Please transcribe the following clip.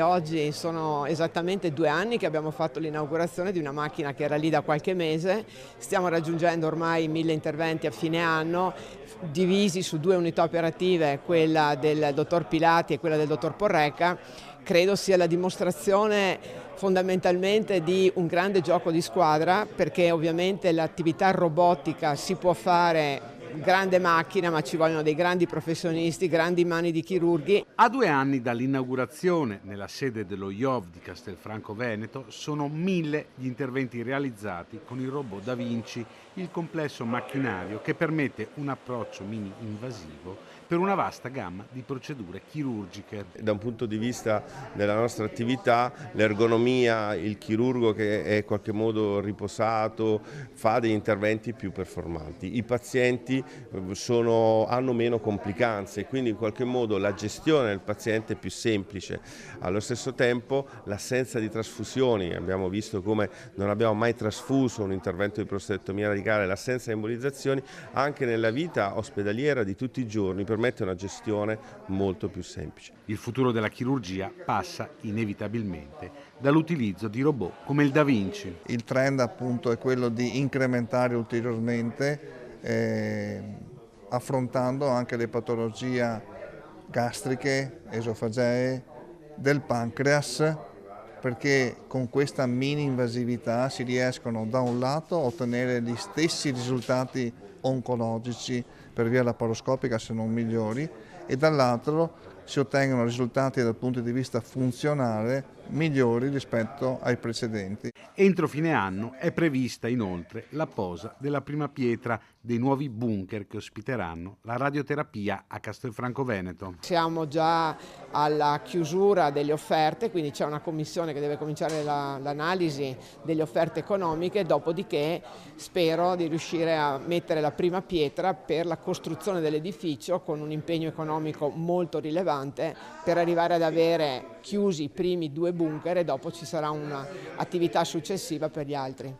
Oggi sono esattamente 2 anni che abbiamo fatto l'inaugurazione di una macchina che era lì da qualche mese. Stiamo raggiungendo ormai 1000 interventi a fine anno, divisi su 2 unità operative, quella del dottor Pilati e quella del dottor Porreca. Credo sia la dimostrazione fondamentalmente di un grande gioco di squadra, perché ovviamente l'attività robotica si può fare grande macchina, ma ci vogliono dei grandi professionisti, grandi mani di chirurghi. A 2 anni dall'inaugurazione nella sede dello IOV di Castelfranco Veneto sono 1000 gli interventi realizzati con il robot Da Vinci, il complesso macchinario che permette un approccio mini-invasivo per una vasta gamma di procedure chirurgiche. Da un punto di vista della nostra attività, l'ergonomia, il chirurgo che è in qualche modo riposato fa degli interventi più performanti. I pazienti hanno meno complicanze, quindi in qualche modo la gestione del paziente è più semplice. Allo stesso tempo l'assenza di trasfusioni, abbiamo visto come non abbiamo mai trasfuso un intervento di prostatectomia radicale, l'assenza di embolizzazioni anche nella vita ospedaliera di tutti i giorni permette una gestione molto più semplice. Il futuro della chirurgia passa inevitabilmente dall'utilizzo di robot come il Da Vinci. Il trend appunto è quello di incrementare ulteriormente affrontando anche le patologie gastriche, esofagee, del pancreas, perché con questa mini invasività si riescono da un lato a ottenere gli stessi risultati oncologici per via laparoscopica, se non migliori, e dall'altro si ottengono risultati dal punto di vista funzionale migliori rispetto ai precedenti. Entro fine anno è prevista inoltre la posa della prima pietra dei nuovi bunker che ospiteranno la radioterapia a Castelfranco Veneto. Siamo già alla chiusura delle offerte, quindi c'è una commissione che deve cominciare l'analisi delle offerte economiche, dopodiché spero di riuscire a mettere la prima pietra per la costruzione dell'edificio con un impegno economico molto rilevante per arrivare ad avere chiusi i primi 2 bunker e dopo ci sarà un'attività successiva per gli altri.